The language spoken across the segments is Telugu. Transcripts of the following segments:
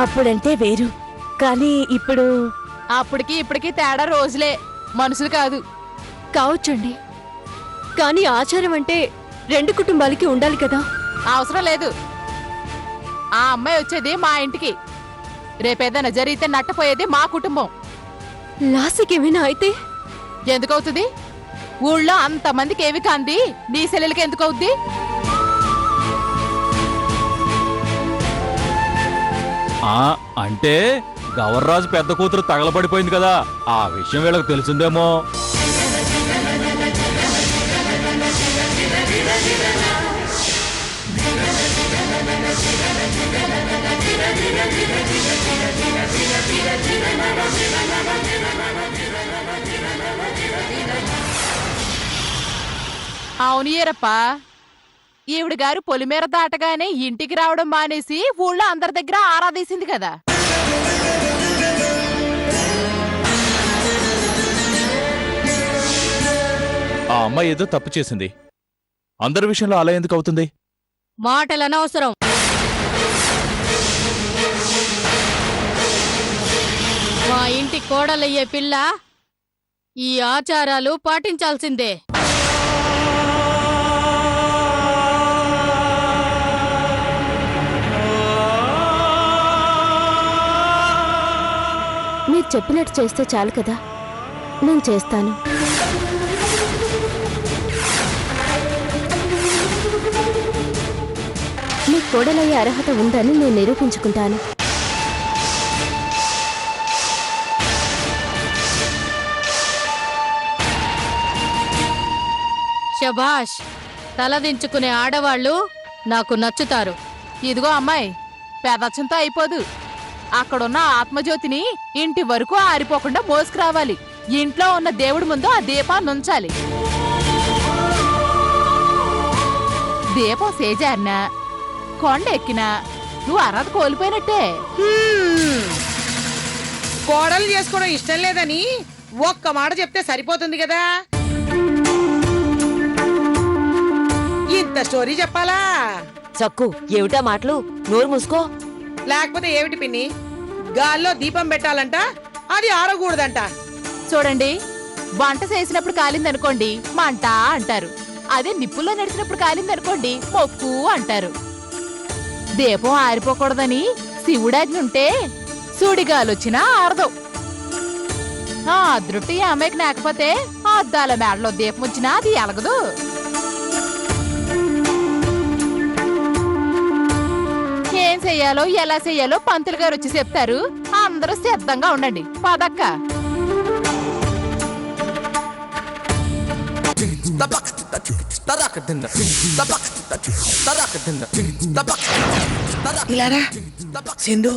అప్పుడంటే వేరు, కానీ ఇప్పుడు అప్పటికి ఇప్పటికి తేడా రోజులే, మనుషులు కాదు. కావచ్చండి, కానీ ఆచారం అంటే రెండు కుటుంబాలకి ఉండాలి కదా. అవసరం లేదు. ఆ అమ్మాయి వచ్చేది మా ఇంటికి, రేపేదైనా జరిగితే నట్టపోయేది మా కుటుంబం. లాస్యకేమైనా అయితే ఎందుకవుతుంది? ఊళ్ళో అంతమందికి ఏమి కాంది నీ సెల్లెలకి ఎందుకవుద్ది? అంటే గవర్రాజు పెద్ద కూతురు తగలబడిపోయింది కదా, ఆ విషయం వీళ్ళకి తెలిసిందేమో. అవును ఏరప్పా, ఈవిడ గారు పొలిమేర దాటగానే ఇంటికి రావడం మానేసి ఊళ్ళో అందరి దగ్గర ఆరాధీసింది కదా. ఆ అమ్మాయి ఏదో తప్పు చేసింది, అందరి విషయంలో అలా ఎందుకు అవుతుంది? మాటలు అనవసరం. మా ఇంటి కోడలయ్యే పిల్ల ఈ ఆచారాలు పాటించాల్సిందే. మీరు చెప్పినట్టు చేస్తే చాలు కదా, నేను చేస్తాను. మీ కోడలయ్యే అర్హత ఉందని నేను నిరూపించుకుంటాను. శభాష్, తలదించుకునే ఆడవాళ్ళు నాకు నచ్చుతారు. ఇదిగో అమ్మాయి, పెదచ్చంతో అయిపోదు. అక్కడున్న ఆత్మజ్యోతిని ఇంటి వరకు ఆరిపోకుండా మోసుకురావాలి. ఇంట్లో ఉన్న దేవుడి ముందు ఆ దీపాన్ని ఉంచాలి. దీపం సేజారినా కొండ ఎక్కినా నువ్వు అర్హత కోల్పోయినట్టే. కోడలు చేసుకోవడం ఇష్టం లేదని ఒక్క మాట చెప్తే సరిపోతుంది కదా. ఇంత స్టోరీ చెప్పాలా? చక్కు, ఏమిటా మాటలు? నోరు మూసుకో. లేకపోతే ఏమిటి పిన్ని, గాల్లో దీపం పెట్టాలంట, అది ఆరకూడదంట. చూడండి, వంట చేసినప్పుడు కాలిందనుకోండి మంట అంటారు, అదే నిప్పుల్లో నడిచినప్పుడు కాలిందనుకోండి మొక్కు అంటారు. దీపం ఆరిపోకూడదని శివుడాజ్ఞుంటే సుడిగాలొచ్చినా ఆరదు. ఆ అదృష్టి అమ్మాయికి లేకపోతే అద్దాల మేడలో దీపం వచ్చినా అది ఎలగదు. ఏం చెయ్యాలో ఎలా చెయ్యాలో పంతులు గారు వచ్చి చెప్తారు. అందరూ సిద్ధంగా ఉండండి. పదక్క. ఇలారా సింధు,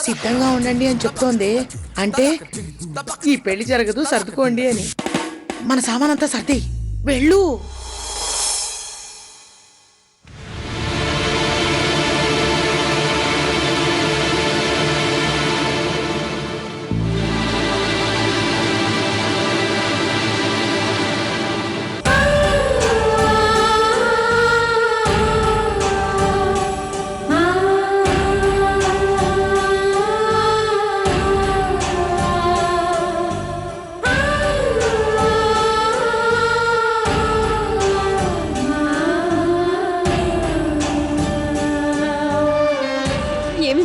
సిద్ధంగా ఉండండి అని చెప్తోంది. అంటే ఈ పెళ్లి జరగదు, సర్దుకోండి అని. మన సామానంతా సర్ది వెళ్ళు.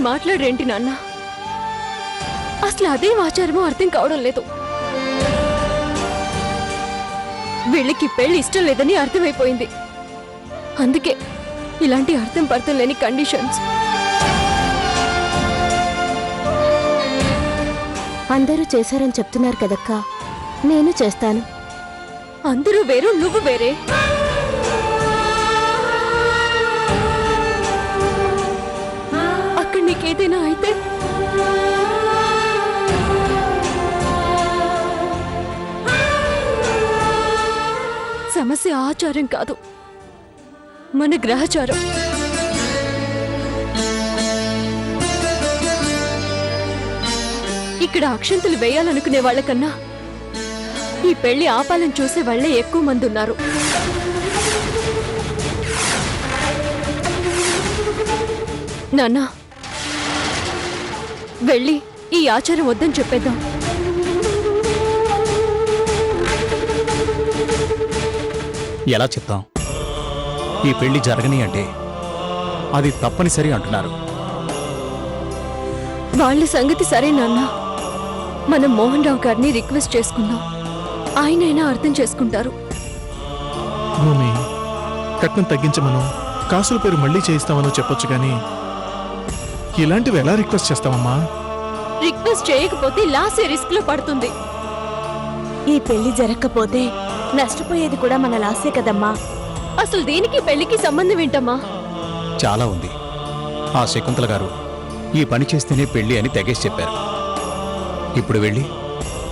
మాట్లాడేంటి నాన్న? అసలు అదేం ఆచారమో అర్థం కావడం లేదు. వీళ్ళకి పెళ్లి ఇష్టం లేదని అర్థమైపోయింది. అందుకే ఇలాంటి అర్థం పర్థం లేని కండిషన్స్. అందరూ చేశారని చెప్తున్నారు కదక్కా, నేను చేస్తాను. అందరూ వేరు, నువ్వు వేరే. అక్కడ నీకేదైనా అయితే సమస్య ఆచారం కాదు, మన గ్రహచారం. ఇక్కడ అక్షంతలు వేయాలనుకునే వాళ్ళకన్నా ఈ పెళ్లి ఆపాలని చూసే వాళ్ళే ఎక్కువ మంది ఉన్నారు. నాన్న, వెళ్ళి ఈ ఆచారం వద్దని చెప్పేద్దాం. ఎలా చెప్తాం? ఈ పెళ్లి జరగని అంటే అది తప్పనిసరి అంటున్నారు. వాళ్ళ సంగతి సరే నాన్న, మనం మోహన్ రావు గారిని రిక్వెస్ట్ చేసుకుందాం. ఆయనైనా అర్థం చేసుకుంటారు. భూమి, కట్నం తగ్గించమను, కాసుల పేరు మళ్ళీ చేయిస్తామనో చెప్పొచ్చు కానీ ఇలాంటివి ఎలా రిక్వెస్ట్ చేస్తామమ్మా? రిక్వెస్ట్ చేయకపోతే లాసే రిస్క్ లో పడుతుంది. ఈ పెళ్లి జరగకపోతే నష్టపోయేది కూడా మన లాసే కదమ్మా. అసలు దీనికి పెళ్లికి సంబంధం ఏంటమ్మా? చాలా ఉంది. ఆ శకుంతల గారు ఈ పని చేస్తేనే పెళ్లి అని తెగేసి చెప్పారు. ఇప్పుడు వెళ్ళి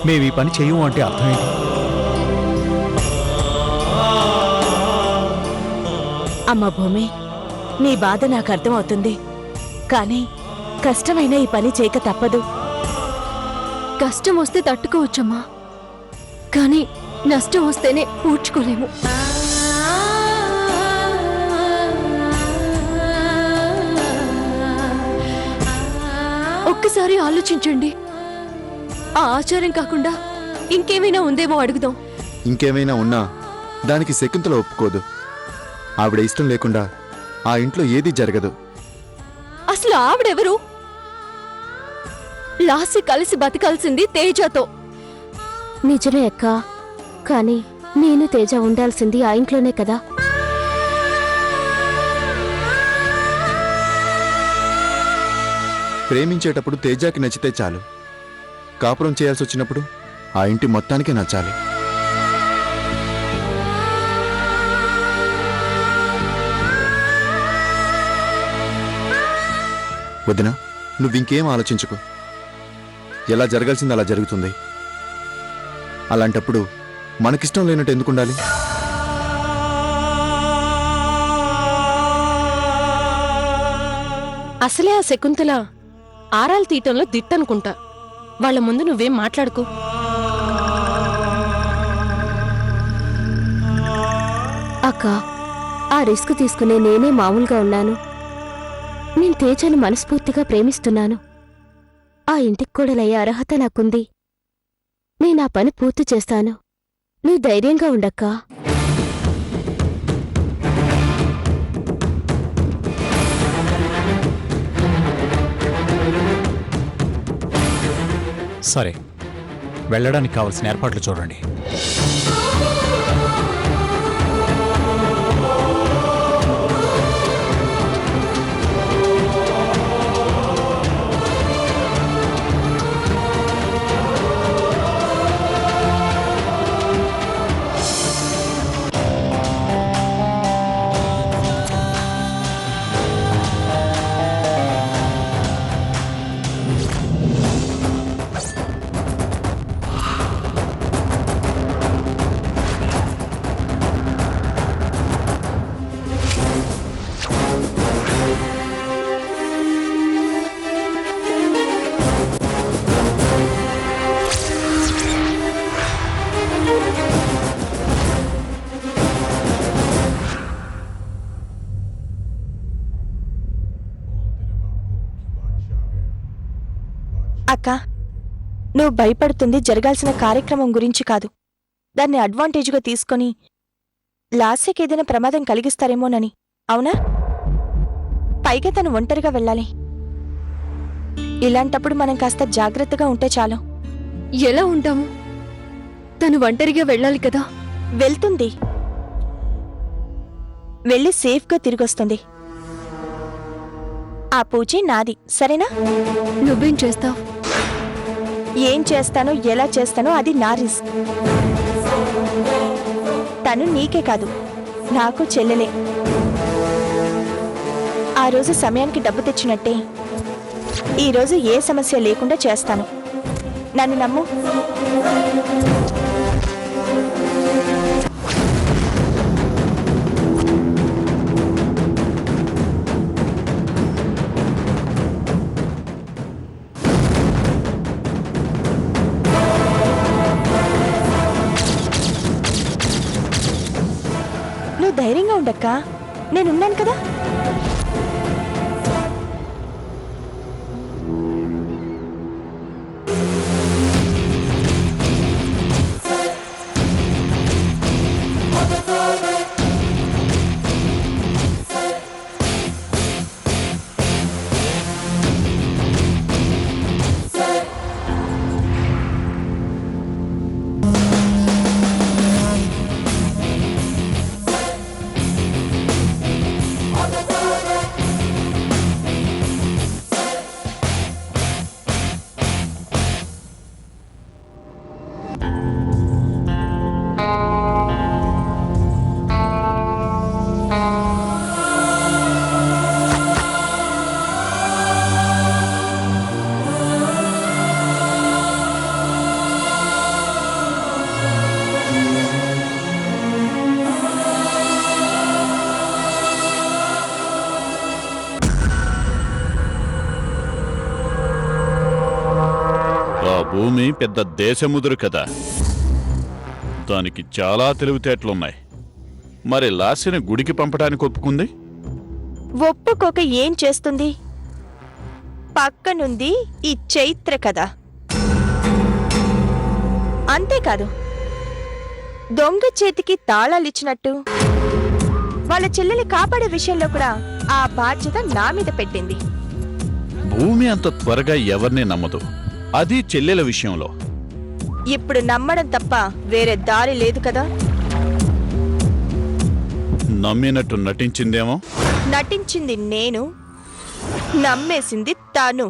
మేము ఈ పని చేయము అంటే అర్థం ఏంటి? అమ్మ భూమి, నీ బాధ నాకు అర్థమవుతుంది. కానీ కష్టమైన ఈ పని చేయక తప్పదు. కష్టం వస్తే తట్టుకోవచ్చమ్మా, కానీ నష్టం వస్తేనే పూడ్చుకోలేము. ఒక్కసారి ఆలోచించండి. ఆ ఆచారం కాకుండా ఇంకేమైనా ఉందేమో అడుగుదాం. ఇంకేమైనా ఉన్నా దానికి శకుంతల ఒప్పుకోదు. ఆవిడ ఇష్టం లేకుండా ఆ ఇంట్లో ఏదీ జరగదు. అసలు ఆవిడెవరు? లాసి కలిసి బతకాల్సింది తేజతో. నిజమే అక్క, కానీ నేను తేజ ఉండాల్సింది ఆ ఇంట్లోనే కదా. ప్రేమించేటప్పుడు తేజాకి నచ్చితే చాలు. కాపురం చేయాల్సి వచ్చినప్పుడు ఆ ఇంటి మొత్తానికి నచ్చాలి. వదినా, నువ్వింకేం ఆలోచించుకో. ఎలా జరగాల్సింది అలా జరుగుతుంది. అలాంటప్పుడు మనకిష్టం లేనట్టు ఎందుకుండాలి? అసలే ఆ శకుంతల ఆరాలు తీయటంలో దిట్టనుకుంటా. వాళ్ళ ముందు నువ్వేం మాట్లాడుకో. అక్క, ఆ రిస్క్ తీసుకునే నేనే మామూలుగా ఉన్నాను. నేను తేజను మనస్ఫూర్తిగా ప్రేమిస్తున్నాను. ఆ ఇంటికి కోడలయ్యే అర్హత నాకుంది. నేనా పని పూర్తి చేస్తాను. నువ్వు ధైర్యంగా ఉండక్కా. సరే, వెళ్ళడానికి కావలసిన ఏర్పాట్లు చూడండి. అక్క, నువ్వు భయపడుతుంది జరగాల్సిన కార్యక్రమం గురించి కాదు, దాన్ని అడ్వాంటేజ్గా తీసుకొని లాస్యకి ఏదైనా ప్రమాదం కలిగిస్తారేమోనని. అవునా? పైగా తను ఒంటరిగా వెళ్ళాలి. ఇలాంటప్పుడు మనం కాస్త జాగ్రత్తగా ఉంటే చాలు. ఎలా ఉంటాము? తను ఒంటరిగా వెళ్ళాలి కదా. వెళ్తుంది, వెళ్ళి సేఫ్గా తిరిగొస్తుంది. ఆ పూచి నాది, సరేనా? నువ్వేం చేస్తావు? ఏం చేస్తానో ఎలా చేస్తానో అది నా రిస్క్. తను నీకే కాదు, నాకు చెల్లెలే. ఆ రోజు సమయానికి డబ్బు తెచ్చినట్టే ఈరోజు ఏ సమస్య లేకుండా చేస్తాను. నన్ను నమ్ము. నువ్వు ధైర్యంగా ఉండక్క, నేనున్నాను కదా. భూమి పెద్ద దేశముదురు కదా, దానికి చాలా తెలివితేటలున్నాయి. మరి లాస్యని గుడికి పంపడానికి ఒప్పుకుంది. ఒప్పుకోక ఏం చేస్తుంది? పక్కనుంది ఈ చైత్ర కదా. అంతేకాదు, దొంగ చేతికి తాళాలిచ్చినట్టు వాళ్ళ చెల్లెలి కాపాడే విషయంలో కూడా ఆ బాధ్యత నా మీద పెట్టింది. భూమి అంత త్వరగా ఎవరిని నమ్మదు, అది చెల్లెల విషయంలో. ఇప్పుడు నమ్మడం తప్ప వేరే దారి లేదు కదా. నమ్మినట్టు నటించిందేమో. నటించింది నేను, నమ్మేసింది తాను.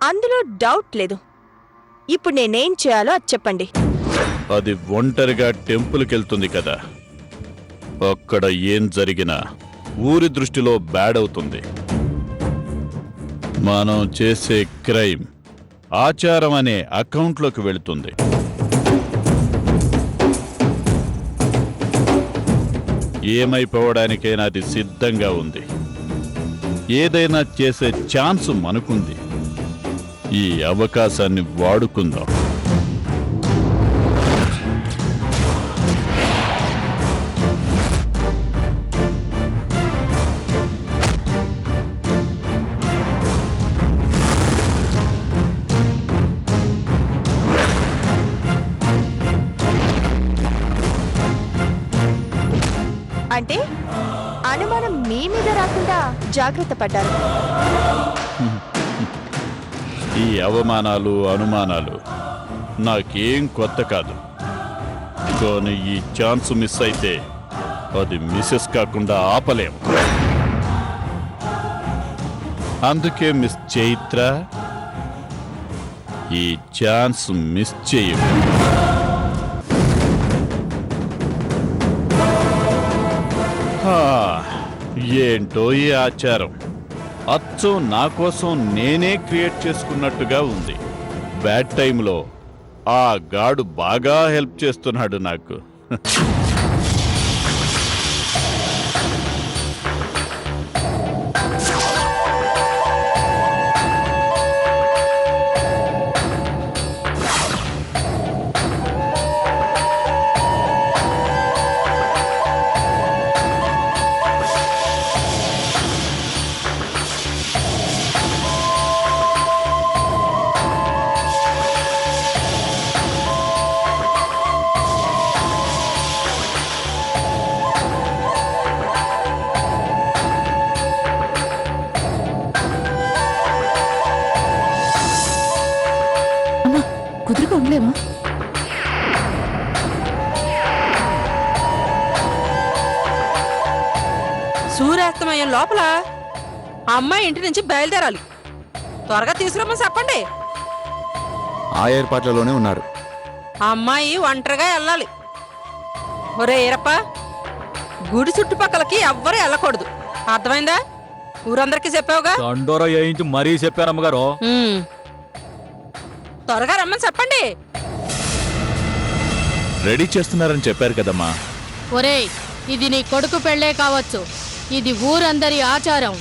అందులో డౌట్ లేదు. ఇప్పుడు నేనేం చేయాలో అది చెప్పండి. అది ఒంటరిగా టెంపుల్కెళ్తుంది కదా, అక్కడ ఏం జరిగినా ఊరి దృష్టిలో బ్యాడ్ అవుతుంది. మనం చేసే క్రైమ్ ఆచారం అనే అకౌంట్లోకి వెళుతుంది. ఏమైపోవడానికైనా అది సిద్ధంగా ఉంది. ఏదైనా చేసే ఛాన్స్ మనకుంది. ఈ అవకాశాన్ని వాడుకుందాం. అంటే అనుమానం మీ మీద రాకుండా జాగ్రత్త పడ్డారు. ఈ అవమానాలు అనుమానాలు నాకేం కొత్త కాదు, కానీ ఈ ఛాన్స్ మిస్ అయితే అది మిస్సెస్ కాకుండా ఆపలేం. అందుకే మిస్ చైత్ర, ఈ ఛాన్స్ మిస్ చేయకు. ఏంటో ఈ ఆచారం అచ్చం నా కోసం నేనే క్రియేట్ చేసుకున్నట్టుగా ఉంది. బ్యాడ్ టైంలో ఆ గాడు బాగా హెల్ప్ చేస్తున్నాడు నాకు. కుదురుగా ఉండలేమా? సూర్యాస్తమయం లోపల ఆ అమ్మాయి ఇంటి నుంచి బయలుదేరాలి. త్వరగా తీసుకురమ్మని చెప్పండి. ఆ ఏర్పాట్లలోనే ఉన్నారు. ఆ అమ్మాయి ఒంటరిగా వెళ్ళాలి. ఒరే ఈరప్ప, గుడి చుట్టుపక్కలకి ఎవ్వరూ వెళ్ళకూడదు, అర్థమైందా? ఊరందరికీ చెప్పావుగా? దండోరా వేయించి మరీ చెప్పారమ్మగారు. త్వరగా రమ్మని చెప్పండి. రెడీ చేస్తున్నారని చెప్పారు కదమ్మా. ఒరేయ్, ఇది నీ కొడుకు పెళ్ళే కావచ్చు, ఇది ఊరందరి ఆచారం.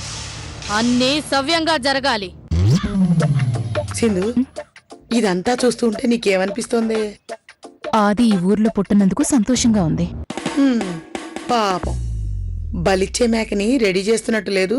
అన్నీ సవ్యంగా జరగాలి. సింధు, ఇదంతా చూస్తుంటే నీకేమనిపిస్తోంది? ఆది ఈ ఊర్లో పుట్టినందుకు సంతోషంగా ఉంది. పాపం బలిచ్చే మేకని రెడీ చేస్తున్నట్టు లేదు.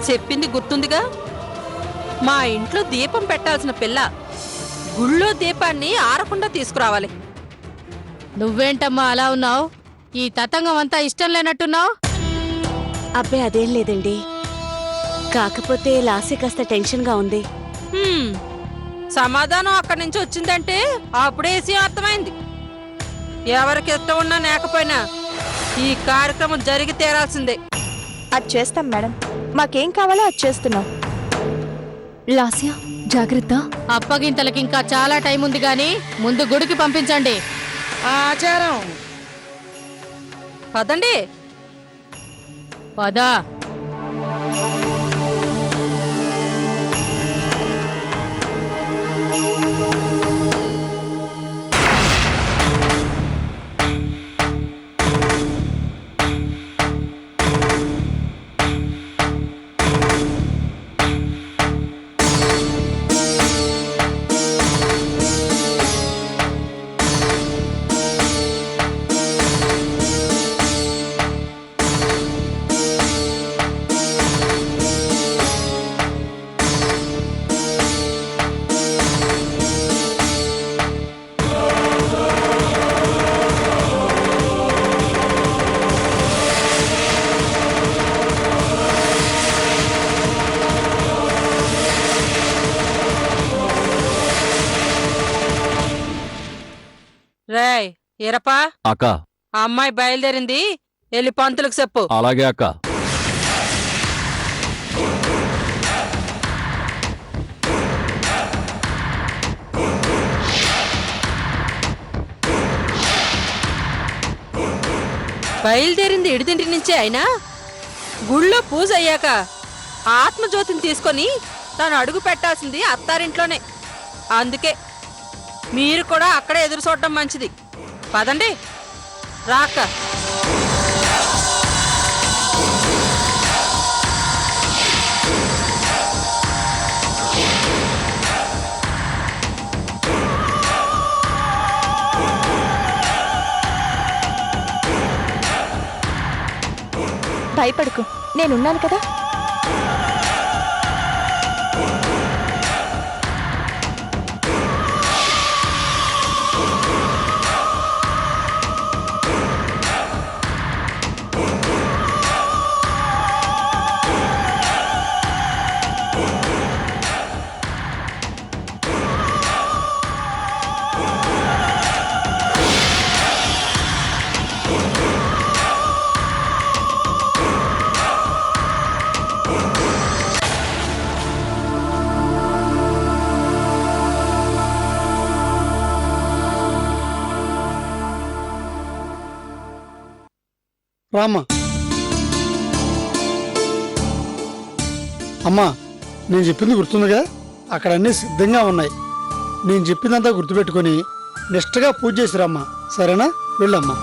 చెప్పింది గుర్తుందిగా, మా ఇంట్లో దీపం పెట్టాల్సిన పిల్ల గుళ్ళో దీపాన్ని ఆరకుండా తీసుకురావాలి. నువ్వేంటమ్మా అలా ఉన్నావు? ఈ తతంగం అంతా ఇష్టం లేనట్టున్నావు. అబ్బే అదేం లేదండి, కాకపోతే లాసే కాస్త టెన్షన్గా ఉంది. హ్మ్, సమాధానం అక్కడి నుంచి వచ్చిందంటే అప్పుడే విషయం అర్థమైంది. ఎవరికి ఇష్టం ఉన్నా లేకపోయినా ఈ కార్యక్రమం జరిగి తీరాల్సిందే. అది చేస్తాం మేడం, మాకేం కావాలో అది చేస్తున్నాం. లాస్య జాగ్రత్త. అప్పగింతలకి ఇంకా చాలా టైం ఉంది గాని ముందు గుడికి పంపించండి. ఆచారం. పదండి. పదా. రేయ్ ఇరపా, అక్క. ఆ అమ్మాయి బయలుదేరింది, వెళ్ళి పంతులకు చెప్పు. అలాగే అక్క. బయలుదేరింది ఇడిదింటి నుంచే అయినా గుళ్ళో పూజ అయ్యాక ఆత్మజ్యోతిని తీసుకొని తను అడుగు పెట్టాల్సింది అత్తారింట్లోనే. అందుకే మీరు కూడా అక్కడే ఎదురు చూడటం మంచిది. పదండి. రాక భయపడకు, నేనున్నాను కదా. రామ్మా. అమ్మా, నేను చెప్పింది గుర్తుందిగా? అక్కడ అన్నీ సిద్ధంగా ఉన్నాయి. నేను చెప్పిందంతా గుర్తుపెట్టుకొని నిష్ఠగా పూజ చేసిరమ్మా. సరేనా? వెళ్ళమ్మా.